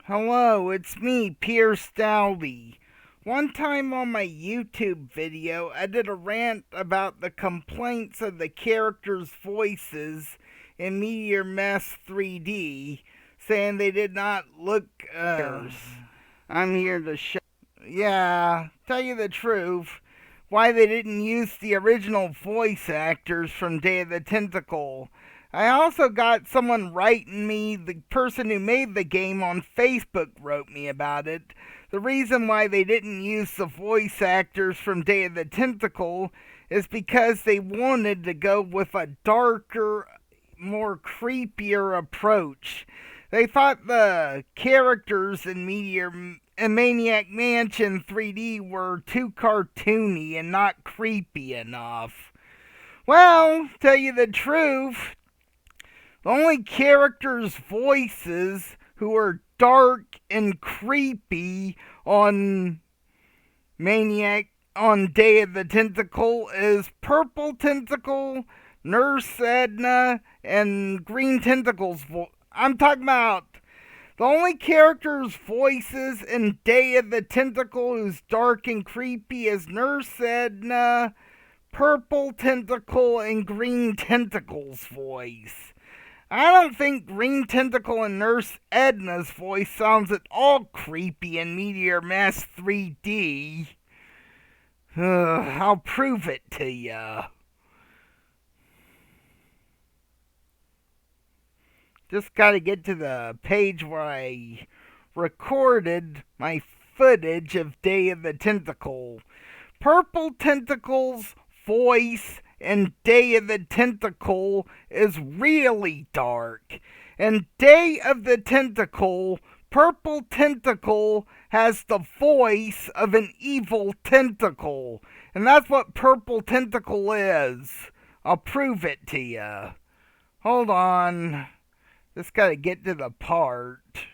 Hello, it's me, Pierce Dowdy. One time on my YouTube video, I did a rant about the complaints of the characters' voices in Meteor Mass 3D, saying they did not look, I'm here to show. Yeah, tell you the truth, why they didn't use the original voice actors from Day of the Tentacle. I also got someone writing me, the person who made the game on Facebook wrote me about it. The reason why they didn't use the voice actors from Day of the Tentacle is because they wanted to go with a darker, more creepier approach. They thought the characters in Maniac Mansion 3D were too cartoony and not creepy enough. Well, tell you the truth, the only characters' voices who are dark and creepy on Day of the Tentacle is Purple Tentacle, Nurse Edna, and Green Tentacles. I'm talking about the only characters' voices in Day of the Tentacle who's dark and creepy is Nurse Edna, Purple Tentacle, and Green Tentacle's voice. I don't think Green Tentacle and Nurse Edna's voice sounds at all creepy in Meteor Mass 3D. I'll prove it to ya. Just gotta get to the page where I recorded my footage of Day of the Tentacle. Purple Tentacle's voice in Day of the Tentacle is really dark. In Day of the Tentacle, Purple Tentacle has the voice of an evil tentacle. And that's what Purple Tentacle is. I'll prove it to you. Hold on. Just gotta get to the part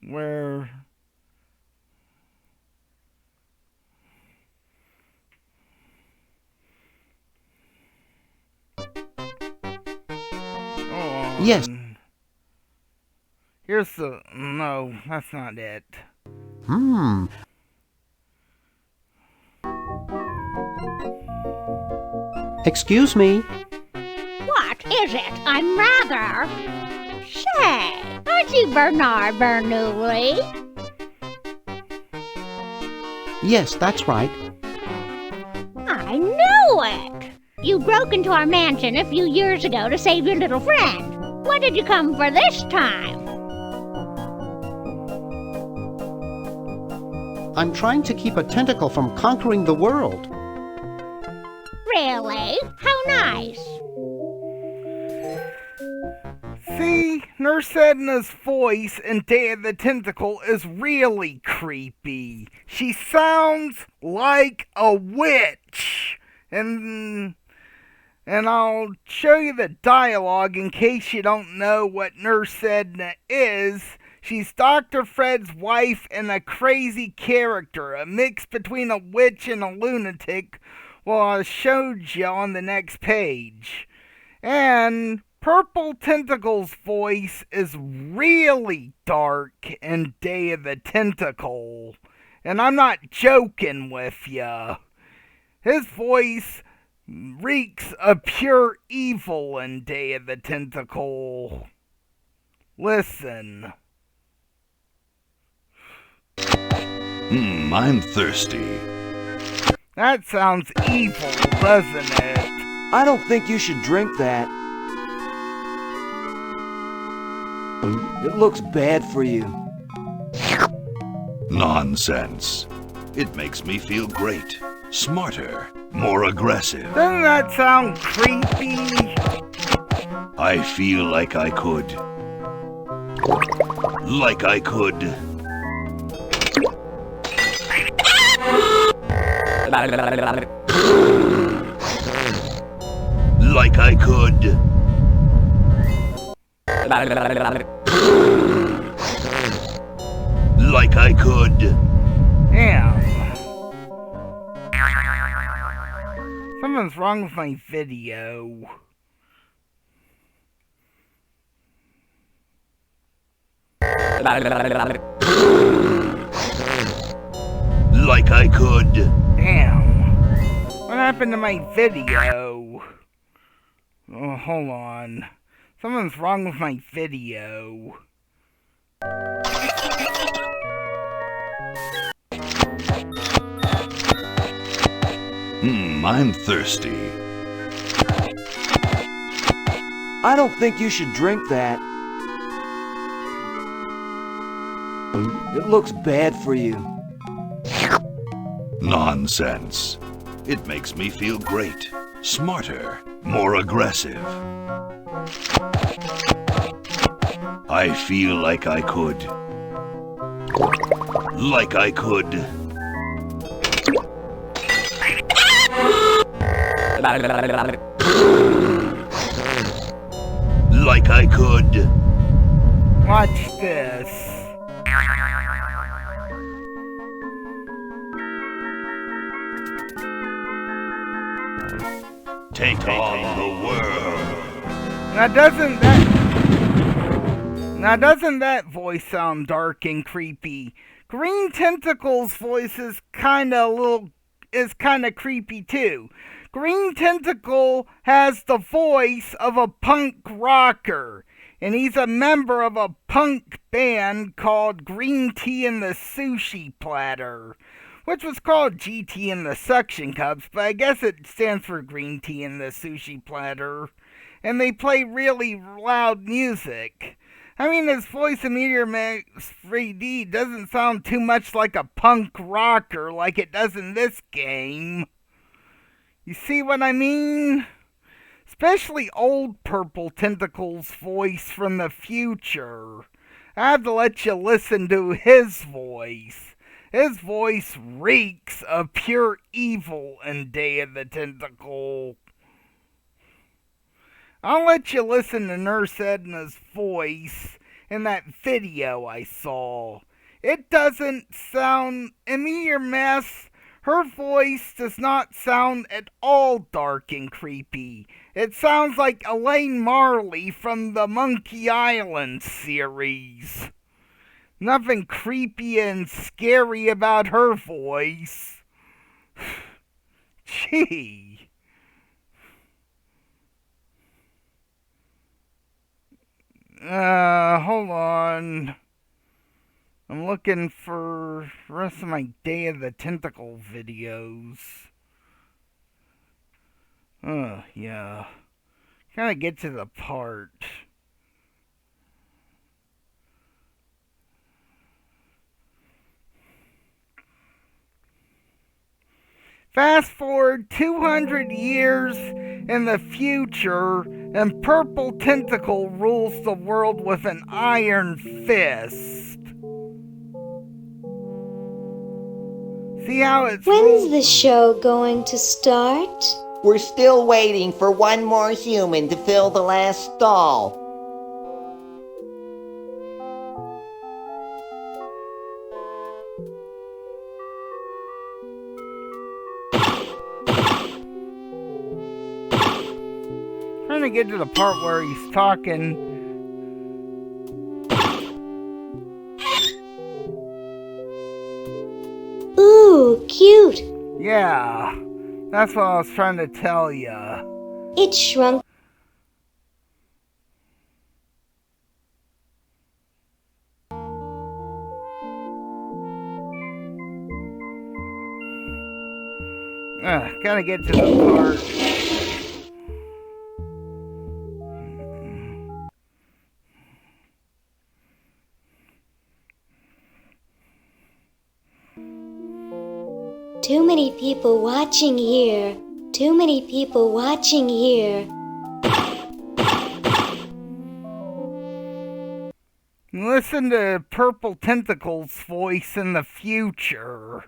where Yes. Here's the... No, that's not it. Excuse me. What is it? I'm rather... Say, aren't you Bernard Bernoulli? Yes, that's right. I knew it! You broke into our mansion a few years ago to save your little friend. What did you come for this time? I'm trying to keep a tentacle from conquering the world. Really? How nice. See, Nurse Edna's voice in Day of the Tentacle is really creepy. She sounds like a witch. And I'll show you the dialogue in case you don't know what Nurse Edna is. She's Dr. Fred's wife and a crazy character, a mix between a witch and a lunatic. Well, I showed you on the next page. And Purple Tentacle's voice is really dark in Day of the Tentacle. And I'm not joking with ya. His voice reeks of pure evil in Day of the Tentacle. Listen. I'm thirsty. That sounds evil, doesn't it? I don't think you should drink that. It looks bad for you. Nonsense. It makes me feel great. Smarter. More aggressive. Doesn't that sound creepy? I feel like I could. Like I could. Like I could. Like I could. Damn. Something's wrong with my video. Like I could. Damn. What happened to my video? Oh, hold on. Something's wrong with my video. I'm thirsty. I don't think you should drink that. It looks bad for you. Nonsense. It makes me feel great. Smarter. More aggressive. I feel like I could. Like I could. Like I could. Watch this. Take on the world. Now doesn't that voice sound dark and creepy? Green Tentacle's voice is kinda creepy too. Green Tentacle has the voice of a punk rocker, and he's a member of a punk band called Green Tea and the Sushi Platter, which was called GT and the Suction Cups, but I guess it stands for Green Tea and the Sushi Platter. And they play really loud music. I mean, his voice in Meteor Max 3D doesn't sound too much like a punk rocker like it does in this game. You see what I mean? Especially old Purple Tentacle's voice from the future. I have to let you listen to his voice. His voice reeks of pure evil in Day of the Tentacle. I'll let you listen to Nurse Edna's voice in that video I saw. It doesn't sound, in Meteor Mess, her voice does not sound at all dark and creepy. It sounds like Elaine Marley from the Monkey Island series. Nothing creepy and scary about her voice. Gee. Hold on. I'm looking for the rest of my Day of the Tentacle videos. Yeah. Gotta get to the part. Fast forward 200 years in the future, and Purple Tentacle rules the world with an iron fist. See how it's When's the show going to start? We're still waiting for one more human to fill the last stall. Trying to get to the part where he's talking. Ooh, cute. Yeah, that's what I was trying to tell ya. It shrunk. Gotta get to the part. Too many people watching here. Too many people watching here. Listen to Purple Tentacle's voice in the future.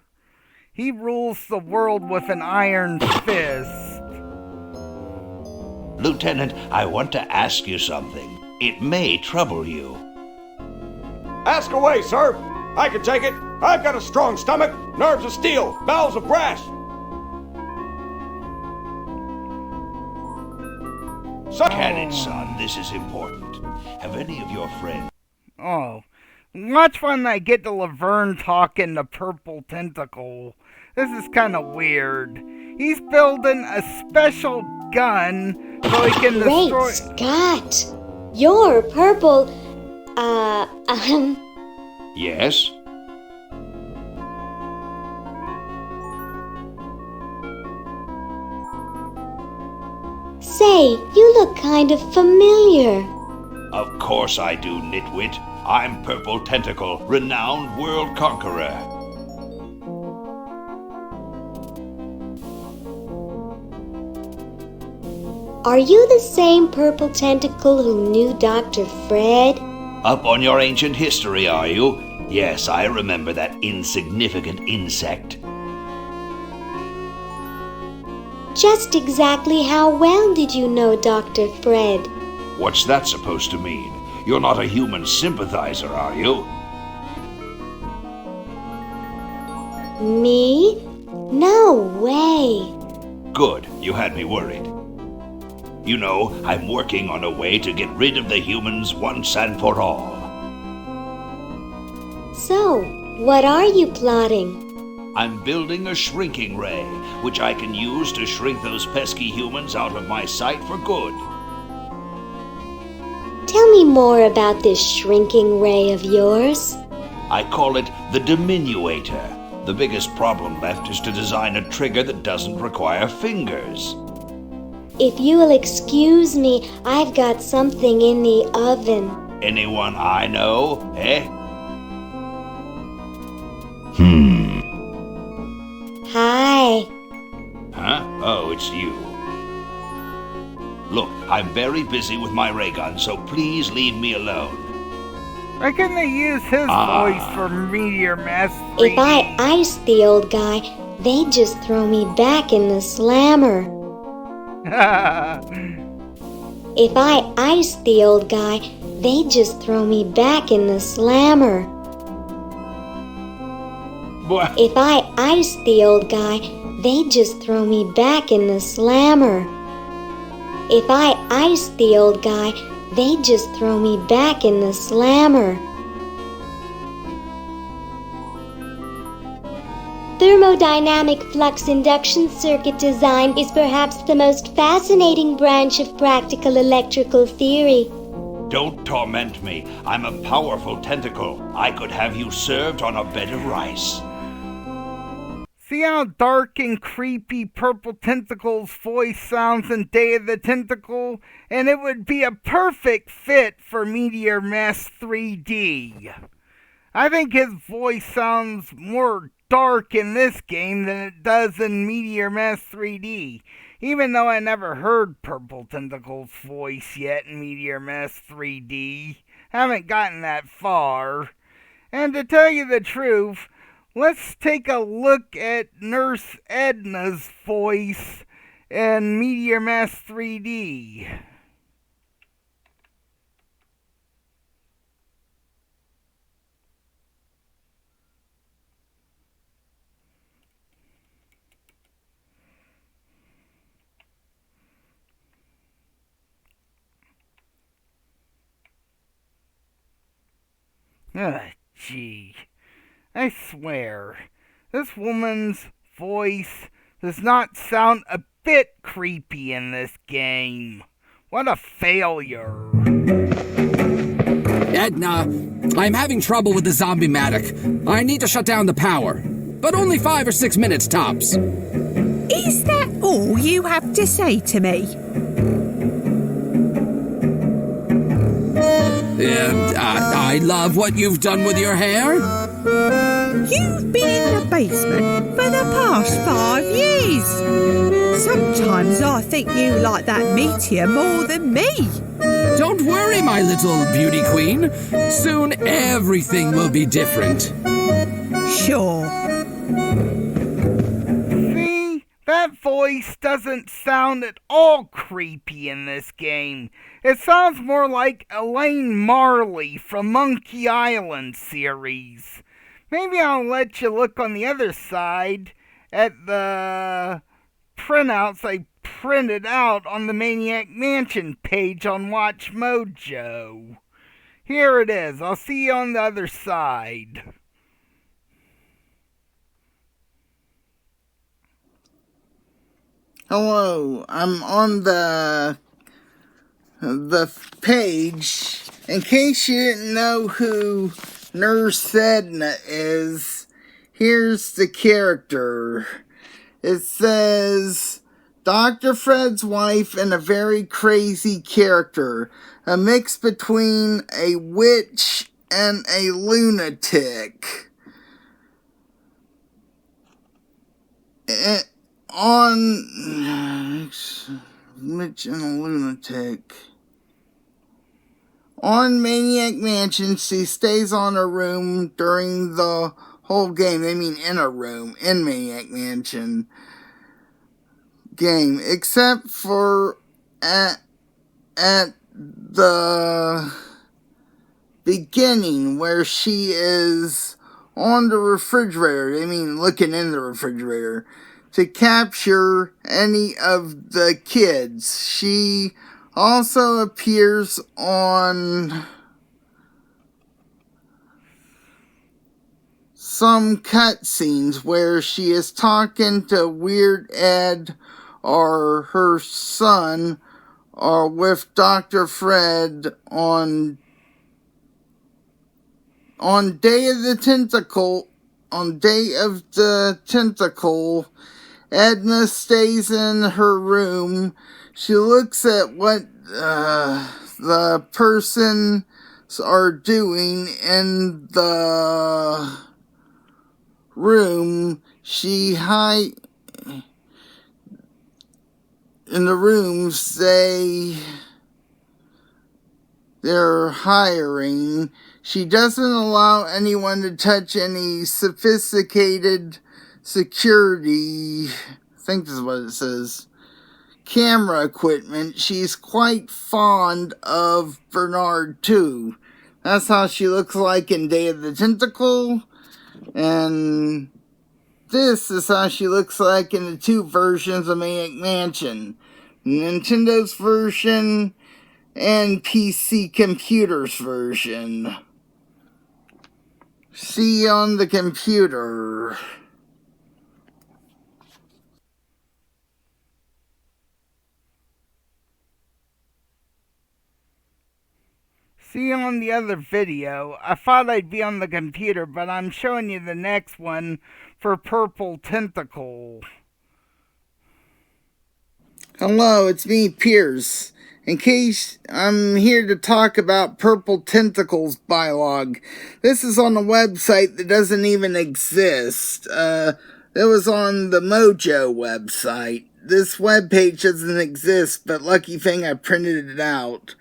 He rules the world with an iron fist. Lieutenant, I want to ask you something. It may trouble you. Ask away, sir. I can take it. I've got a strong stomach, nerves of steel, bowels of brass. Can it, son? This is important. Have any of your friends... Oh, Watch when I get to Laverne talking to Purple Tentacle. This is kind of weird. He's building a special gun so he can Great destroy... Scott! You're purple... Yes? Say, you look kind of familiar. Of course I do, nitwit. I'm Purple Tentacle, renowned world conqueror. Are you the same Purple Tentacle who knew Dr. Fred? Up on your ancient history, are you? Yes, I remember that insignificant insect. Just exactly how well did you know Dr. Fred? What's that supposed to mean? You're not a human sympathizer, are you? Me? No way. Good, you had me worried. You know, I'm working on a way to get rid of the humans once and for all. So, what are you plotting? I'm building a shrinking ray, which I can use to shrink those pesky humans out of my sight for good. Tell me more about this shrinking ray of yours. I call it the diminuator. The biggest problem left is to design a trigger that doesn't require fingers. If you will excuse me, I've got something in the oven. Anyone I know, eh? Hi. Huh? Oh, it's you. Look, I'm very busy with my ray gun, so please leave me alone. Why couldn't they use his voice for Meteor Mass 3D? If I ice the old guy, they'd just throw me back in the slammer. If I ice the old guy, they'd just throw me back in the slammer. What? If I ice the old guy, they'd just throw me back in the slammer. If I ice the old guy, they'd just throw me back in the slammer. Thermodynamic flux induction circuit design is perhaps the most fascinating branch of practical electrical theory. Don't torment me. I'm a powerful tentacle. I could have you served on a bed of rice. See how dark and creepy Purple Tentacle's voice sounds in Day of the Tentacle? And it would be a perfect fit for Meteor Mass 3D. I think his voice sounds more dark in this game than it does in Meteor Mass 3D. Even though I never heard Purple Tentacle's voice yet in Meteor Mass 3D. Haven't gotten that far. And to tell you the truth, let's take a look at Nurse Edna's voice in Meteor Mass 3D. Gee. I swear, this woman's voice does not sound a bit creepy in this game. What a failure. Edna, I'm having trouble with the zombie-matic. I need to shut down the power, but only 5 or 6 minutes tops. Is that all you have to say to me? I love what you've done with your hair. You've been in the basement for the past 5 years. Sometimes I think you like that meteor more than me. Don't worry, my little beauty queen. Soon everything will be different. Sure. See? That voice doesn't sound at all creepy in this game. It sounds more like Elaine Marley from Monkey Island series. Maybe I'll let you look on the other side at the printouts I printed out on the Maniac Mansion page on Watch Mojo. Here it is. I'll see you on the other side. Hello, I'm on the page. In case you didn't know who Nurse Edna is, here's the character. It says, Dr. Fred's wife and a very crazy character. A mix between a witch and a lunatic. Witch and a lunatic. On Maniac Mansion, she stays on her room during the whole game. They mean in a room, in Maniac Mansion game. Except for at the beginning where she is on the refrigerator. They mean looking in the refrigerator. To capture any of the kids. She also appears on some cutscenes where she is talking to Weird Ed or her son or with Dr. Fred on Day of the Tentacle. On Day of the Tentacle, Edna stays in her room. She looks at what the persons are doing in the room. In the rooms they're hiring. She doesn't allow anyone to touch any sophisticated security, I think this is what it says, camera equipment. She's quite fond of Bernard too. That's how she looks like in Day of the Tentacle, and this is how she looks like in the two versions of Maniac Mansion. Nintendo's version and PC Computer's version. See you on the computer. See you on the other video. I thought I'd be on the computer, but I'm showing you the next one for Purple Tentacle. Hello, it's me, Pierce. In case I'm here to talk about Purple Tentacles Bylog. This is on a website that doesn't even exist. It was on the Mojo website. This webpage doesn't exist, but lucky thing I printed it out.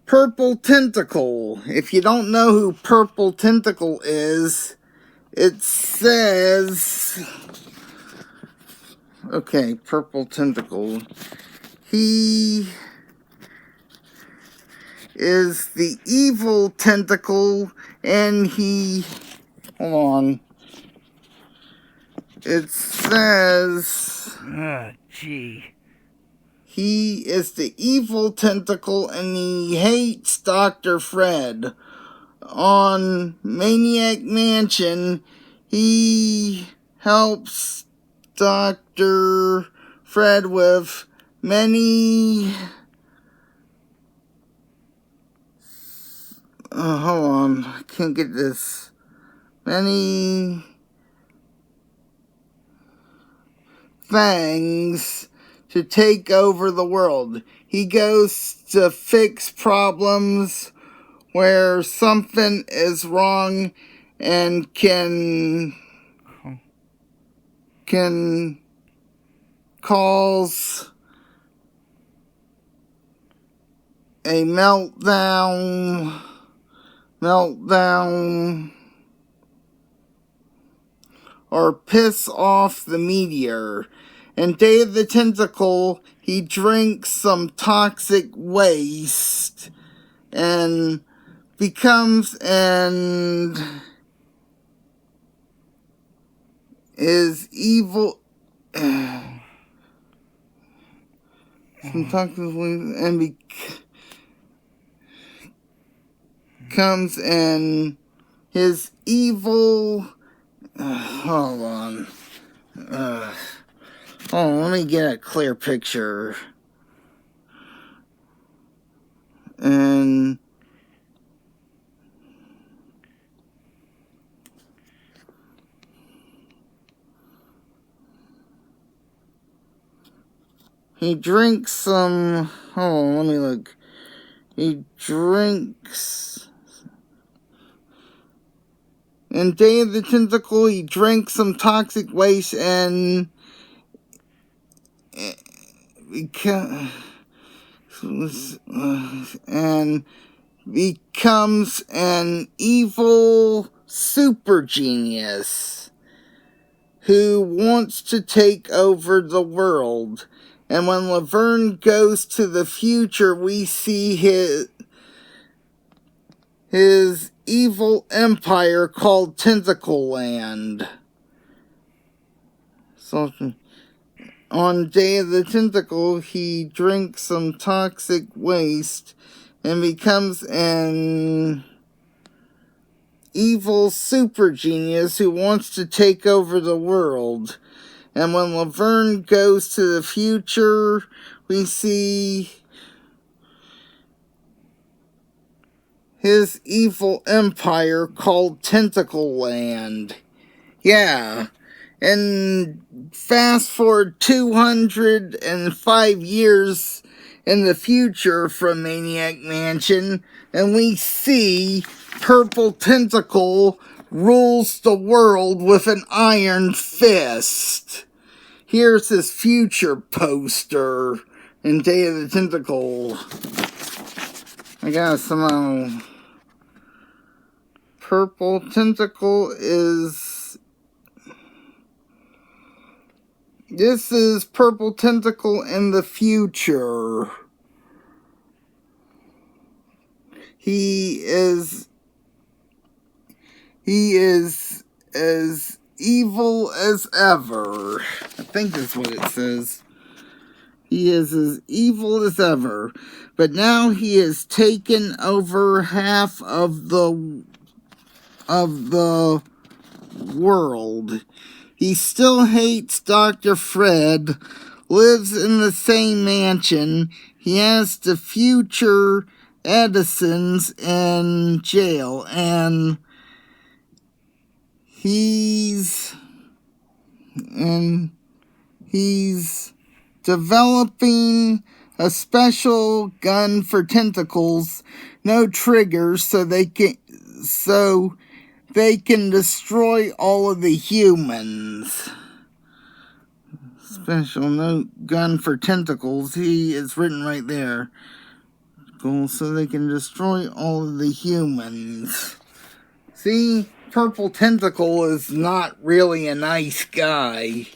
Purple Tentacle. If you don't know who Purple Tentacle is, it says... Okay, Purple Tentacle. He is the evil tentacle, and he... Hold on. It says... gee. He is the evil tentacle, and he hates Dr. Fred. On Maniac Mansion, he helps Dr. Fred with many... hold on, I can't get this. Many things to take over the world. He goes to fix problems where something is wrong and can cause a meltdown, or piss off the meteor. In Day of the Tentacle, he drinks some toxic waste and becomes is evil. Some toxic waste and comes in his evil... hold on. Let me get a clear picture. And... he drinks some... hold on, let me look. He drinks... in Day of the Tentacle, he drinks some toxic waste and... and becomes an evil super genius who wants to take over the world. And when Laverne goes to the future, we see his evil empire called Tentacle Land. So, on Day of the Tentacle, he drinks some toxic waste and becomes an evil super genius who wants to take over the world. And when Laverne goes to the future, we see his evil empire called Tentacle Land. Yeah. And fast forward 205 years in the future from Maniac Mansion, and we see Purple Tentacle rules the world with an iron fist. Here's his future poster in Day of the Tentacle. I gotta somehow... Purple Tentacle is... this is Purple Tentacle in the future. He is as evil as ever. I think that's what it says. He is as evil as ever. But now he has taken over half of the world. He still hates Dr. Fred, lives in the same mansion. He has the future Edisons in jail, and he's developing a special gun for tentacles, no triggers, so they can destroy all of the humans. Special no gun for tentacles. He is written right there. So they can destroy all of the humans. See, Purple Tentacle is not really a nice guy.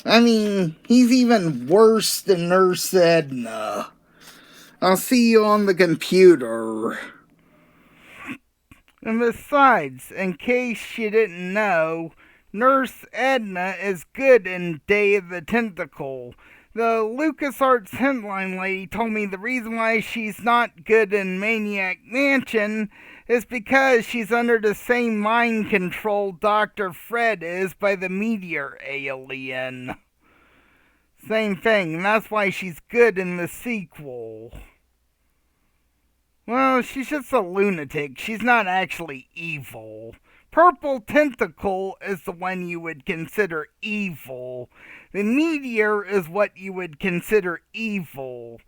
I mean, he's even worse than Nurse Edna. I'll see you on the computer. And besides, in case you didn't know, Nurse Edna is good in Day of the Tentacle. The LucasArts Hintline lady told me the reason why she's not good in Maniac Mansion is because she's under the same mind control Dr. Fred is by the meteor alien. Same thing, and that's why she's good in the sequel. Well, she's just a lunatic. She's not actually evil. Purple Tentacle is the one you would consider evil. The meteor is what you would consider evil.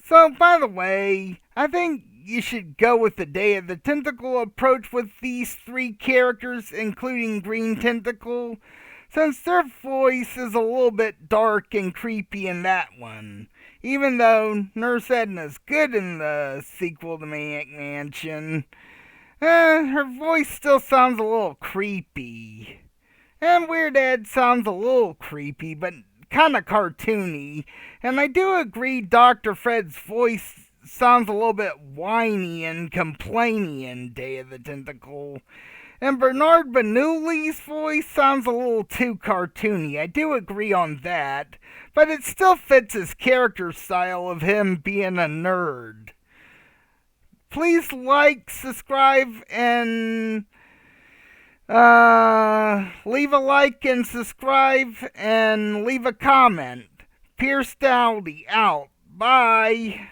So, by the way, I think you should go with the Day of the Tentacle approach with these three characters, including Green Tentacle, since their voice is a little bit dark and creepy in that one. Even though Nurse Edna's good in the sequel to Maniac Mansion, her voice still sounds a little creepy. And Weird Ed sounds a little creepy, but kind of cartoony. And I do agree Dr. Fred's voice sounds a little bit whiny and complainy in Day of the Tentacle. And Bernard Bernoulli's voice sounds a little too cartoony. I do agree on that, but it still fits his character style of him being a nerd. Please like, subscribe, and leave a like and subscribe and leave a comment. Pierce Dowdy out. Bye.